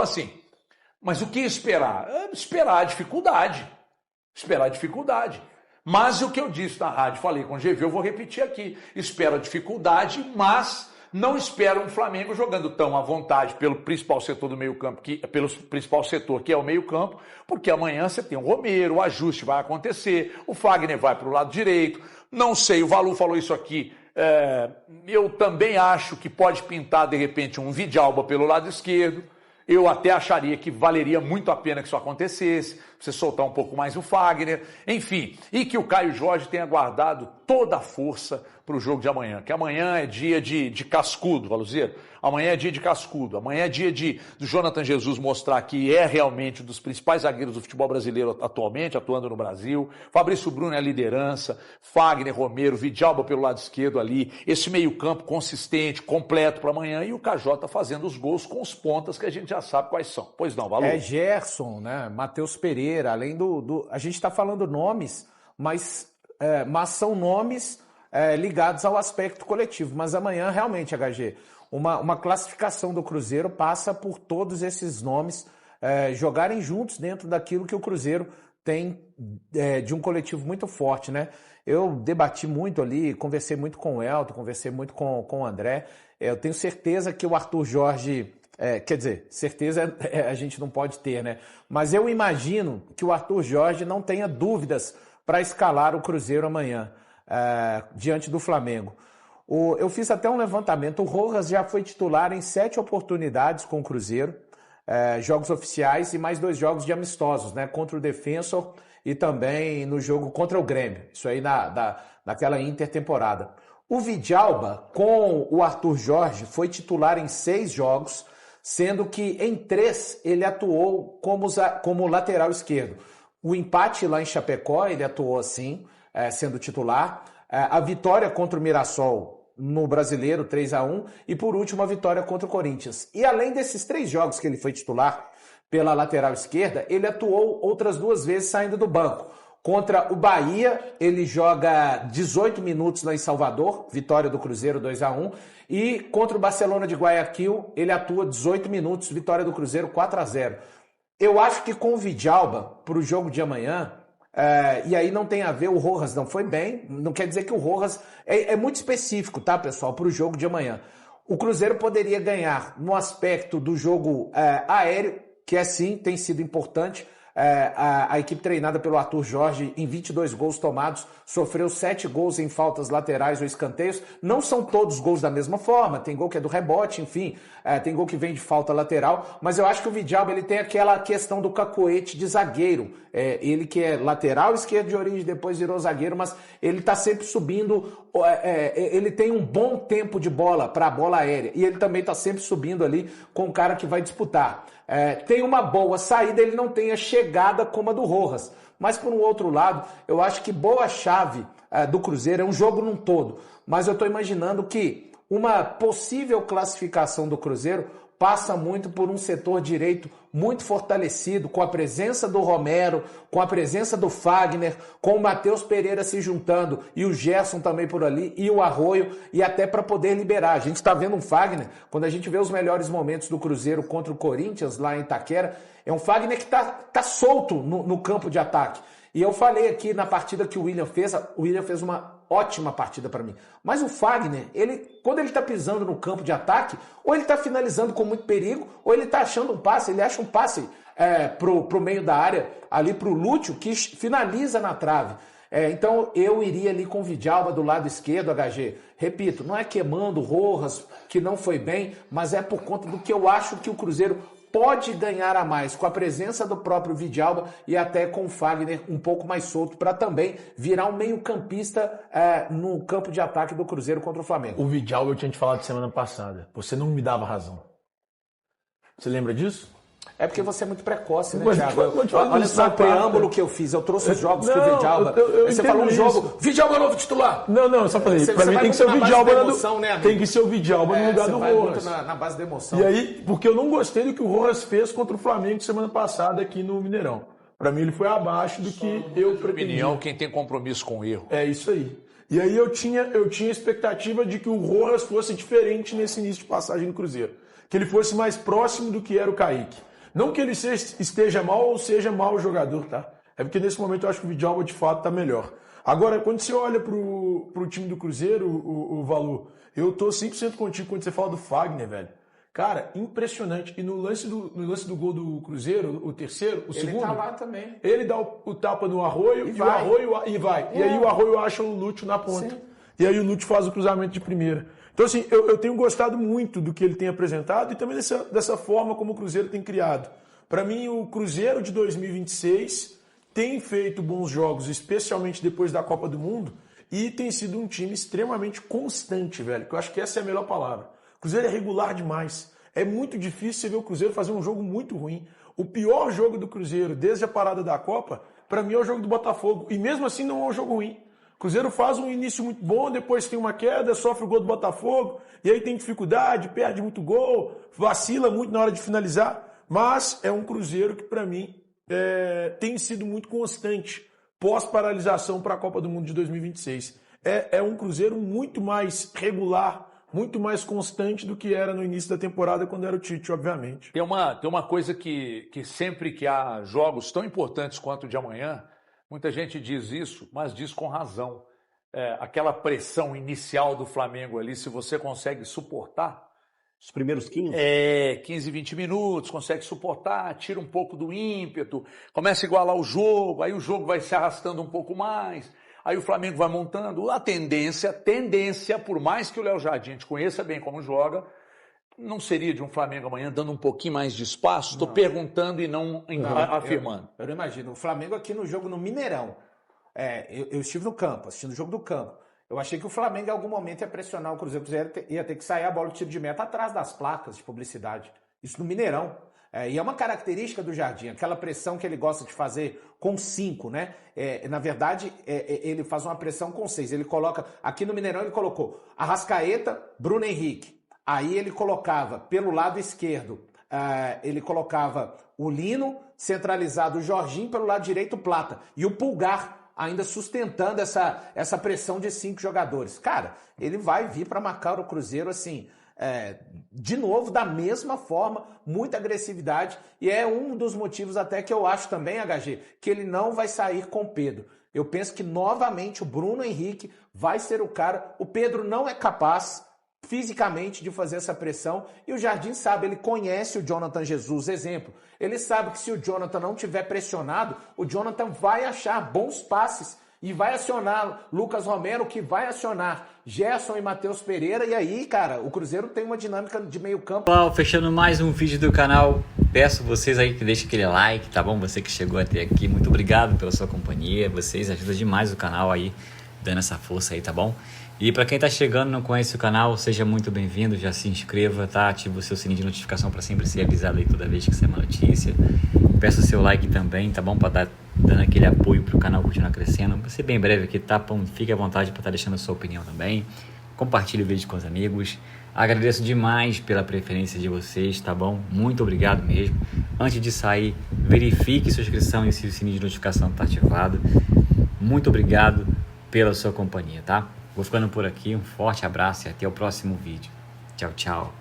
Assim, mas o que esperar? Esperar a dificuldade. Esperar a dificuldade. Mas o que eu disse na rádio, falei com o GV, eu vou repetir aqui. Espero a dificuldade, mas não espero um Flamengo jogando tão à vontade pelo principal setor do meio-campo, pelo principal setor que é o meio-campo, porque amanhã você tem o Romero, o ajuste vai acontecer, o Fagner vai para o lado direito. Não sei, o Valu falou isso aqui. Eu também acho que pode pintar, de repente, um Vidalba pelo lado esquerdo. Eu até acharia que valeria muito a pena que isso acontecesse, você soltar um pouco mais o Fagner, enfim, e que o Caio Jorge tenha guardado toda a força para o jogo de amanhã, que amanhã é dia de cascudo, Valuzeiro, amanhã é dia de cascudo, amanhã é dia do Jonathan Jesus mostrar que é realmente um dos principais zagueiros do futebol brasileiro atualmente, atuando no Brasil, Fabrício Bruno é a liderança, Fagner, Romero, Vidalba pelo lado esquerdo ali, esse meio campo consistente, completo para amanhã, e o KJ fazendo os gols com os pontas que a gente já sabe quais são. Pois não, Valu? Gerson, né? Matheus Pereira, além a gente está falando nomes, mas são nomes ligados ao aspecto coletivo. Mas amanhã, realmente, HG, uma classificação do Cruzeiro passa por todos esses nomes jogarem juntos dentro daquilo que o Cruzeiro tem de um coletivo muito forte, né? Eu debati muito ali, conversei muito com o Elton, conversei muito com o André. Eu tenho certeza que o Arthur Jorge... quer dizer, certeza a gente não pode ter, né? Mas eu imagino que o Arthur Jorge não tenha dúvidas para escalar o Cruzeiro amanhã, diante do Flamengo. Eu fiz até um levantamento, o Rojas já foi titular em 7 oportunidades com o Cruzeiro, jogos oficiais e mais 2 jogos de amistosos, né? Contra o Defensor e também no jogo contra o Grêmio, isso aí naquela intertemporada. O Vidalba, com o Arthur Jorge, foi titular em 6 jogos, sendo que em 3 ele atuou como lateral esquerdo. O empate lá em Chapecó, ele atuou assim, sendo titular. A vitória contra o Mirassol no Brasileiro, 3-1. E por último, a vitória contra o Corinthians. E além desses 3 jogos que ele foi titular pela lateral esquerda, ele atuou outras 2 vezes saindo do banco. Contra o Bahia, ele joga 18 minutos lá em Salvador, vitória do Cruzeiro 2-1. E contra o Barcelona de Guayaquil, ele atua 18 minutos, vitória do Cruzeiro 4-0. Eu acho que com o Vidalba, para o jogo de amanhã, e aí não tem a ver, o Rojas não foi bem, não quer dizer que o Rojas é muito específico, tá, pessoal, para o jogo de amanhã. O Cruzeiro poderia ganhar no aspecto do jogo aéreo, que sim, tem sido importante. A equipe treinada pelo Arthur Jorge, em 22 gols tomados, sofreu 7 gols em faltas laterais ou escanteios. Não são todos gols da mesma forma, tem gol que é do rebote, enfim, tem gol que vem de falta lateral, mas eu acho que o Vidalba ele tem aquela questão do cacoete de zagueiro. Ele que é lateral esquerdo de origem, depois virou zagueiro, mas ele está sempre subindo, ele tem um bom tempo de bola para a bola aérea, e ele também está sempre subindo ali com o cara que vai disputar. Tem uma boa saída, ele não tem a chegada como a do Rojas. Mas, por um outro lado, eu acho que boa chave do Cruzeiro é um jogo num todo. Mas eu estou imaginando que uma possível classificação do Cruzeiro passa muito por um setor direito muito fortalecido, com a presença do Romero, com a presença do Fagner, com o Matheus Pereira se juntando e o Gerson também por ali, e o Arroio, e até para poder liberar. A gente está vendo um Fagner, quando a gente vê os melhores momentos do Cruzeiro contra o Corinthians lá em Itaquera, é um Fagner que tá solto no campo de ataque. E eu falei aqui na partida que o William fez uma ótima partida para mim. Mas o Fagner, quando ele está pisando no campo de ataque, ou ele está finalizando com muito perigo, ou ele está achando um passe, ele acha um passe pro meio da área, ali pro Lúcio, que finaliza na trave. Então eu iria ali com o Vidalba do lado esquerdo, HG. Repito, não é queimando o Rojas, que não foi bem, mas é por conta do que eu acho que o Cruzeiro pode ganhar a mais com a presença do próprio Vidalba e até com o Fagner um pouco mais solto para também virar um meio-campista no campo de ataque do Cruzeiro contra o Flamengo. O Vidalba eu tinha te falado semana passada. Você não me dava razão. Você lembra disso? É porque você é muito precoce, né, Mas, Thiago? Olha só o preâmbulo que eu fiz. Eu trouxe os jogos que o Vidalba... Você falou um jogo, Vidalba novo titular. Não, eu só falei. Pra mim tem que ser o Vidalba tem que ser o Vidalba no lugar do Rojas. Na base da emoção. E aí, porque eu não gostei do que o Rojas fez contra o Flamengo semana passada aqui no Mineirão. Pra mim ele foi abaixo do que eu pretendia. Opinião, quem tem compromisso com o erro. É isso aí. E aí eu tinha expectativa de que o Rojas fosse diferente nesse início de passagem no Cruzeiro. Que ele fosse mais próximo do que era o Kaique. Não que ele esteja mal ou seja mau jogador, tá? É porque nesse momento eu acho que o Vidal de fato tá melhor. Agora, quando você olha pro time do Cruzeiro, o Valu, eu tô 100% contigo quando você fala do Fagner, velho. Cara, impressionante. E no lance do gol do Cruzeiro, o terceiro, o segundo... Ele tá lá também. Ele dá o tapa no Arroio e vai. E aí o Arroio acha o Lúcio na ponta. Sim. E aí o Lúcio faz o cruzamento de primeira. Então, assim, eu tenho gostado muito do que ele tem apresentado e também dessa forma como o Cruzeiro tem criado. Para mim, o Cruzeiro de 2026 tem feito bons jogos, especialmente depois da Copa do Mundo, e tem sido um time extremamente constante, velho, que eu acho que essa é a melhor palavra. O Cruzeiro é regular demais. É muito difícil você ver o Cruzeiro fazer um jogo muito ruim. O pior jogo do Cruzeiro, desde a parada da Copa, para mim é o jogo do Botafogo. E mesmo assim não é um jogo ruim. O Cruzeiro faz um início muito bom, depois tem uma queda, sofre o gol do Botafogo, e aí tem dificuldade, perde muito gol, vacila muito na hora de finalizar. Mas é um Cruzeiro que, para mim, tem sido muito constante pós-paralisação para a Copa do Mundo de 2026. É um Cruzeiro muito mais regular, muito mais constante do que era no início da temporada, quando era o Tite, obviamente. Tem uma coisa que sempre que há jogos tão importantes quanto o de amanhã, muita gente diz isso, mas diz com razão. Aquela pressão inicial do Flamengo ali, se você consegue suportar... Os primeiros 15? 15, 20 minutos, consegue suportar, tira um pouco do ímpeto, começa a igualar o jogo, aí o jogo vai se arrastando um pouco mais... Aí o Flamengo vai montando. A tendência, por mais que o Léo Jardim te conheça bem como joga, não seria de um Flamengo amanhã dando um pouquinho mais de espaço? Estou perguntando e não afirmando. Eu não imagino. O Flamengo aqui no jogo no Mineirão. Eu estive no campo, assistindo o jogo do campo. Eu achei que o Flamengo em algum momento ia pressionar o Cruzeiro. O Cruzeiro ia ter que sair a bola de tiro de meta atrás das placas de publicidade. Isso no Mineirão. E é uma característica do Jardim, aquela pressão que ele gosta de fazer com 5, né? Na verdade, ele faz uma pressão com 6. Ele coloca, aqui no Mineirão ele colocou Arrascaeta, Bruno Henrique. Aí ele colocava, pelo lado esquerdo, ele colocava o Lino, centralizado o Jorginho, pelo lado direito o Plata. E o Pulgar ainda sustentando essa pressão de 5 jogadores. Cara, ele vai vir para marcar o Cruzeiro assim... de novo, da mesma forma, muita agressividade, e é um dos motivos até que eu acho também, HG, que ele não vai sair com o Pedro. Eu penso que novamente o Bruno Henrique vai ser o cara. O Pedro não é capaz fisicamente de fazer essa pressão, e o Jardim sabe, ele conhece o Jonathan Jesus, exemplo. Ele sabe que se o Jonathan não tiver pressionado, o Jonathan vai achar bons passes e vai acionar Lucas Romero, que vai acionar Gerson e Matheus Pereira. E aí, cara, o Cruzeiro tem uma dinâmica de meio campo. Pessoal, fechando mais um vídeo do canal, peço vocês aí que deixem aquele like, tá bom? Você que chegou até aqui, muito obrigado pela sua companhia. Vocês ajudam demais o canal aí, dando essa força aí, tá bom? E para quem tá chegando e não conhece o canal, seja muito bem-vindo, já se inscreva, tá? Ativa o seu sininho de notificação para sempre ser avisado aí toda vez que sair uma notícia. Peço o seu like também, tá bom? Para dando aquele apoio pro canal continuar crescendo. Vai ser bem breve aqui, tá? Fique à vontade para estar deixando a sua opinião também. Compartilhe o vídeo com os amigos. Agradeço demais pela preferência de vocês, tá bom? Muito obrigado mesmo. Antes de sair, verifique sua inscrição e se o sininho de notificação está ativado. Muito obrigado pela sua companhia, tá? Vou ficando por aqui, um forte abraço e até o próximo vídeo. Tchau, tchau.